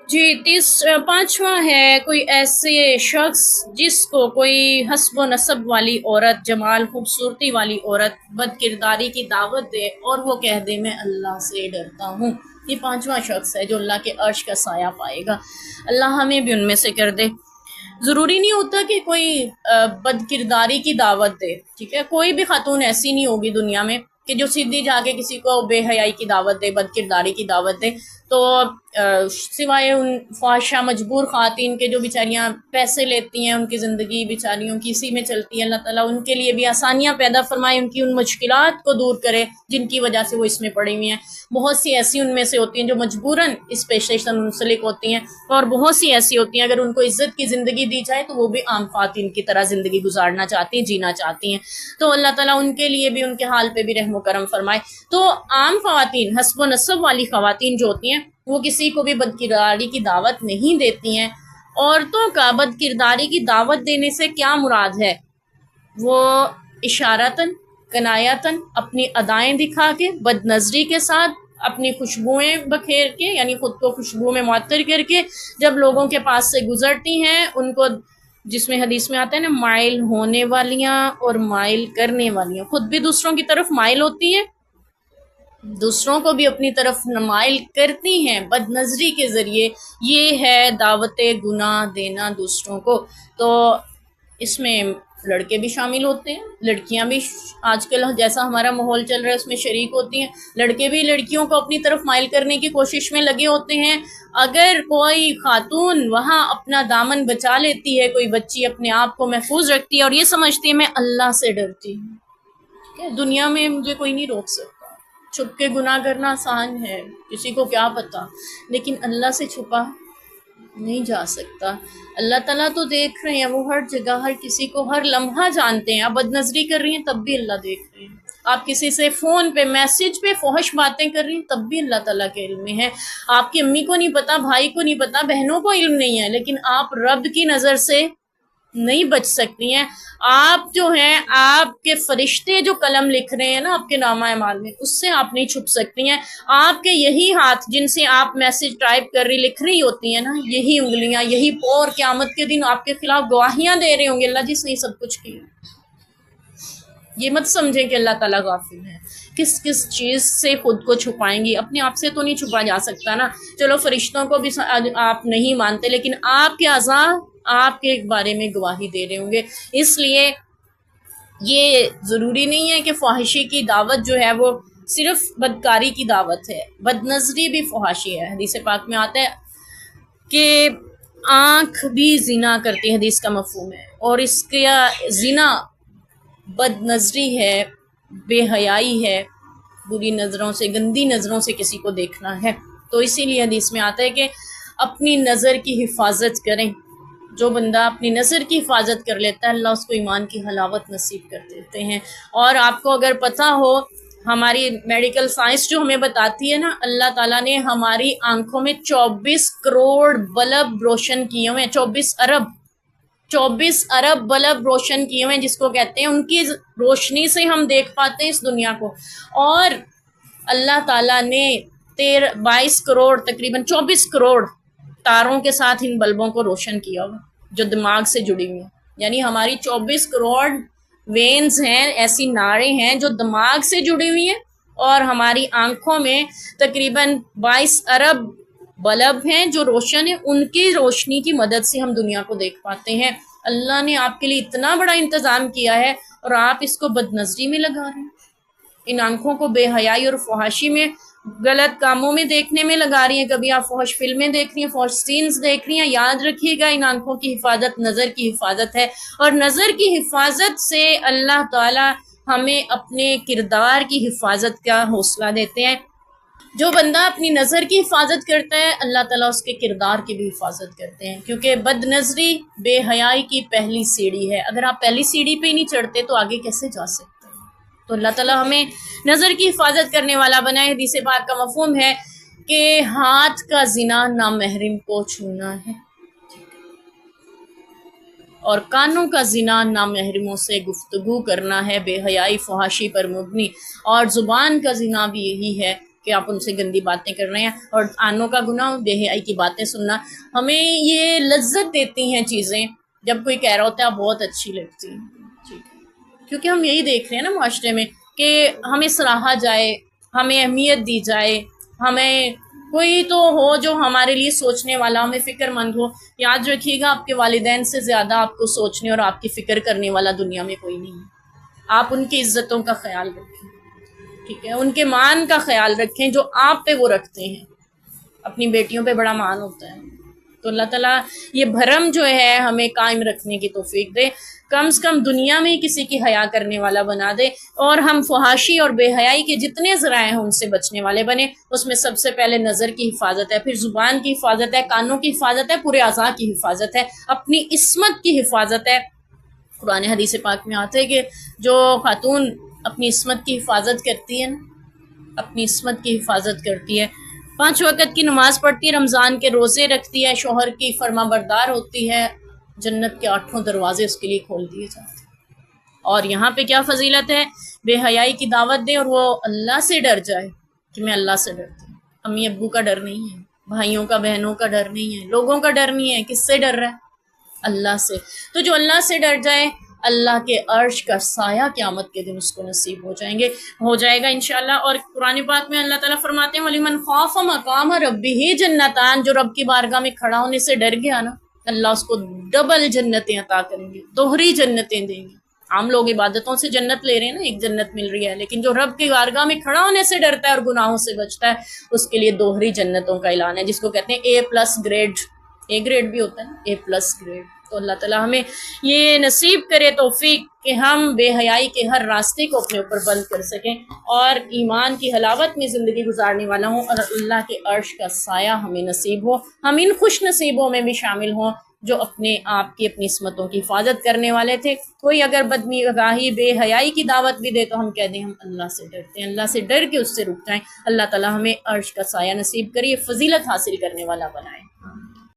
جی پانچواں ہے کوئی ایسے شخص جس کو کوئی حسب و نسب والی عورت، جمال خوبصورتی والی عورت بد کرداری کی دعوت دے اور وہ کہہ دے میں اللہ سے ڈرتا ہوں۔ یہ پانچواں شخص ہے جو اللہ کے عرش کا سایہ پائے گا۔ اللہ ہمیں بھی ان میں سے کر دے۔ ضروری نہیں ہوتا کہ کوئی بد کرداری کی دعوت دے، ٹھیک ہے، کوئی بھی خاتون ایسی نہیں ہوگی دنیا میں کہ جو سیدھی جا کے کسی کو بے حیائی کی دعوت دے، بد کرداری کی دعوت دے۔ تو سوائے ان فحاشہ مجبور خواتین کے جو بیچاریاں پیسے لیتی ہیں، ان کی زندگی بیچاریوں کی اسی میں چلتی ہے، اللہ تعالیٰ ان کے لیے بھی آسانیاں پیدا فرمائے، ان کی ان مشکلات کو دور کرے جن کی وجہ سے وہ اس میں پڑی ہوئی ہیں۔ بہت سی ایسی ان میں سے ہوتی ہیں جو مجبوراً اس پیشے سے منسلک ہوتی ہیں، اور بہت سی ایسی ہوتی ہیں اگر ان کو عزت کی زندگی دی جائے تو وہ بھی عام خواتین کی طرح زندگی گزارنا چاہتی ہیں، جینا چاہتی ہیں۔ تو اللہ تعالیٰ ان کے لیے بھی، ان کے حال پہ بھی رحم و کرم فرمائے۔ تو عام خواتین، حسب و نسب والی خواتین جو ہوتی ہیں، وہ کسی کو بھی بد کرداری کی دعوت نہیں دیتی ہیں۔ عورتوں کا بد کرداری کی دعوت دینے سے کیا مراد ہے؟ وہ اشارتاً، کنایتاً اپنی ادائیں دکھا کے، بد نظری کے ساتھ، اپنی خوشبوئیں بکھیر کے، یعنی خود کو خوشبو میں معطر کر کے جب لوگوں کے پاس سے گزرتی ہیں، ان کو، جس میں حدیث میں آتا ہے نا، مائل ہونے والیاں اور مائل کرنے والیاں، خود بھی دوسروں کی طرف مائل ہوتی ہیں، دوسروں کو بھی اپنی طرف مائل کرتی ہیں بد نظری کے ذریعے۔ یہ ہے دعوت گناہ دینا دوسروں کو۔ تو اس میں لڑکے بھی شامل ہوتے ہیں، لڑکیاں بھی آج کل جیسا ہمارا ماحول چل رہا ہے اس میں شریک ہوتی ہیں، لڑکے بھی لڑکیوں کو اپنی طرف مائل کرنے کی کوشش میں لگے ہوتے ہیں۔ اگر کوئی خاتون وہاں اپنا دامن بچا لیتی ہے، کوئی بچی اپنے آپ کو محفوظ رکھتی ہے اور یہ سمجھتی ہے میں اللہ سے ڈرتی ہوں، کہ دنیا میں مجھے کوئی نہیں روک سکتا۔ چھپ کے گناہ کرنا آسان ہے، کسی کو کیا پتا، لیکن اللہ سے چھپا نہیں جا سکتا۔ اللہ تعالیٰ تو دیکھ رہے ہیں، وہ ہر جگہ ہر کسی کو ہر لمحہ جانتے ہیں۔ آپ بد نظری کر رہی ہیں تب بھی اللہ دیکھ رہے ہیں، آپ کسی سے فون پہ میسج پہ فحش باتیں کر رہی ہیں تب بھی اللہ تعالیٰ کے علم میں ہے۔ آپ کی امی کو نہیں پتا، بھائی کو نہیں پتا، بہنوں کو علم نہیں ہے، لیکن آپ رب کی نظر سے نہیں بچ سکتی ہیں۔ آپ جو ہیں، آپ کے فرشتے جو قلم لکھ رہے ہیں نا آپ کے نامہ اعمال میں، اس سے آپ نہیں چھپ سکتی ہیں۔ آپ کے یہی ہاتھ جن سے آپ میسج ٹائپ کر رہی لکھ رہی ہوتی ہیں نا، یہی انگلیاں، یہی پور قیامت کے دن آپ کے خلاف گواہیاں دے رہے ہوں گے، اللہ جس نے سب کچھ کیا۔ یہ مت سمجھیں کہ اللہ تعالیٰ غافل ہے۔ کس کس چیز سے خود کو چھپائیں گی؟ اپنے آپ سے تو نہیں چھپا جا سکتا نا۔ چلو فرشتوں کو بھی آپ نہیں مانتے، لیکن آپ کے اعضاء آپ کے بارے میں گواہی دے رہے ہوں گے۔ اس لیے یہ ضروری نہیں ہے کہ فحاشی کی دعوت جو ہے وہ صرف بدکاری کی دعوت ہے، بد نظری بھی فحاشی ہے۔ حدیث پاک میں آتا ہے کہ آنکھ بھی زنا کرتی ہے، حدیث کا مفہوم ہے، اور اس کا زنا بد نظری ہے، بے حیائی ہے، بری نظروں سے، گندی نظروں سے کسی کو دیکھنا ہے۔ تو اسی لیے حدیث میں آتا ہے کہ اپنی نظر کی حفاظت کریں۔ جو بندہ اپنی نظر کی حفاظت کر لیتا ہے، اللہ اس کو ایمان کی حلاوت نصیب کر دیتے ہیں۔ اور آپ کو اگر پتہ ہو، ہماری میڈیکل سائنس جو ہمیں بتاتی ہے نا، اللہ تعالیٰ نے ہماری آنکھوں میں 24 کروڑ بلب روشن کیے ہوئے ہیں، 24 ارب بلب روشن کیے ہوئے ہیں، جس کو کہتے ہیں ان کی روشنی سے ہم دیکھ پاتے ہیں اس دنیا کو۔ اور اللہ تعالیٰ نے 22 کروڑ، تقریباً 24 کروڑ تاروں کے ساتھ ان بلبوں کو روشن کیا ہوا، جو دماغ سے جڑی ہوئی ہیں۔ یعنی ہماری 24 کروڑ وینز ہیں، ایسی ناڑیں ہیں جو دماغ سے جڑی ہوئی ہیں، اور ہماری آنکھوں میں تقریباً 22 ارب بلب ہیں جو روشن ہیں، ان کی روشنی کی مدد سے ہم دنیا کو دیکھ پاتے ہیں۔ اللہ نے آپ کے لیے اتنا بڑا انتظام کیا ہے، اور آپ اس کو بد نظری میں لگا رہے ہیں، ان آنکھوں کو بے حیائی اور فحاشی میں، غلط کاموں میں دیکھنے میں لگا رہی ہیں۔ کبھی آپ فحش فلمیں دیکھ رہی ہیں، فحش سینز دیکھ رہی ہیں، یاد رکھیے گا ان آنکھوں کی حفاظت نظر کی حفاظت ہے، اور نظر کی حفاظت سے اللہ تعالی ہمیں اپنے کردار کی حفاظت کا حوصلہ دیتے ہیں۔ جو بندہ اپنی نظر کی حفاظت کرتا ہے، اللہ تعالیٰ اس کے کردار کی بھی حفاظت کرتے ہیں، کیونکہ بد نظری بے حیائی کی پہلی سیڑھی ہے۔ اگر آپ پہلی سیڑھی پہ ہی نہیں چڑھتے تو آگے کیسے جا سکتے ہیں؟ تو اللہ تعالیٰ ہمیں نظر کی حفاظت کرنے والا بنائے۔ حدیث پاک کا مفہوم ہے کہ ہاتھ کا زنا نامحرم کو چھونا ہے، اور کانوں کا زنا نامحرموں سے گفتگو کرنا ہے، بے حیائی فحاشی پر مبنی، اور زبان کا زنا بھی یہی ہے کہ آپ ان سے گندی باتیں کر رہے ہیں. اور آنوں کا گناہ بے حیائی کی باتیں سننا. ہمیں یہ لذت دیتی ہیں چیزیں جب کوئی کہہ رہا ہوتا ہے آپ بہت اچھی لگتی ہیں. ٹھیک ہے، کیونکہ ہم یہی دیکھ رہے ہیں نا معاشرے میں کہ ہمیں سراہا جائے، ہمیں اہمیت دی جائے، ہمیں کوئی تو ہو جو ہمارے لیے سوچنے والا، ہمیں فکر مند ہو. یاد رکھیے گا آپ کے والدین سے زیادہ آپ کو سوچنے اور آپ کی فکر کرنے والا دنیا میں کوئی نہیں ہے. آپ ان کی عزتوں کا خیال رکھیں، ٹھیک ہے، ان کے مان کا خیال رکھیں جو آپ پہ وہ رکھتے ہیں. اپنی بیٹیوں پہ بڑا مان ہوتا ہے. تو اللہ تعالیٰ یہ بھرم جو ہے ہمیں قائم رکھنے کی توفیق دے، کم سے کم دنیا میں ہی کسی کی حیا کرنے والا بنا دے، اور ہم فحاشی اور بے حیائی کے جتنے ذرائع ہیں ان سے بچنے والے بنے. اس میں سب سے پہلے نظر کی حفاظت ہے، پھر زبان کی حفاظت ہے، کانوں کی حفاظت ہے، پورے اعضاء کی حفاظت ہے، اپنی عصمت کی حفاظت ہے. قرآن حدیث پاک میں آتا ہے کہ جو خاتون اپنی عصمت کی حفاظت کرتی ہے نا، اپنی عصمت کی حفاظت کرتی ہے، 5 وقت کی نماز پڑھتی ہے، رمضان کے روزے رکھتی ہے، شوہر کی فرما بردار ہوتی ہے، جنت کے 8 دروازے اس کے لیے کھول دیے جاتے ہیں. اور یہاں پہ کیا فضیلت ہے، بے حیائی کی دعوت دے اور وہ اللہ سے ڈر جائے کہ میں اللہ سے ڈرتی ہوں. امی ابو کا ڈر نہیں ہے، بھائیوں کا بہنوں کا ڈر نہیں ہے، لوگوں کا ڈر نہیں ہے. کس سے ڈر رہا ہے؟ اللہ سے. تو جو اللہ سے ڈر جائے، اللہ کے عرش کا سایہ قیامت کے دن اس کو نصیب ہو جائے گا انشاءاللہ. اور قرآن پاک میں اللہ تعالیٰ فرماتے ہیں وَلِمَنْ خَافَ مَقَامَ رَبِّهِ جَنَّتَانِ، جو رب کی بارگاہ میں کھڑا ہونے سے ڈر گیا نا، اللہ اس کو ڈبل جنتیں عطا کریں گے، دوہری جنتیں دیں گے. عام لوگ عبادتوں سے جنت لے رہے ہیں نا، ایک جنت مل رہی ہے، لیکن جو رب کی بارگاہ میں کھڑا ہونے سے ڈرتا ہے اور گناہوں سے بچتا ہے اس کے لیے دوہری جنتوں کا اعلان ہے، جس کو کہتے ہیں A+ گریڈ. A گریڈ بھی ہوتا ہے نا، A+ گریڈ. تو اللہ تعالیٰ ہمیں یہ نصیب کرے توفیق کہ ہم بے حیائی کے ہر راستے کو اپنے اوپر بند کر سکیں اور ایمان کی حلاوت میں زندگی گزارنے والا ہوں، اور اللہ کے عرش کا سایہ ہمیں نصیب ہو. ہم ان خوش نصیبوں میں بھی شامل ہوں جو اپنے آپ کی اپنی عصمتوں کی حفاظت کرنے والے تھے. کوئی اگر بدنگاہی بے حیائی کی دعوت بھی دے تو ہم کہہ دیں ہم اللہ سے ڈرتے ہیں، اللہ سے ڈر کے اس سے رک جائیں. اللہ تعالیٰ ہمیں عرش کا سایہ نصیب کریے، فضیلت حاصل کرنے والا بنائے.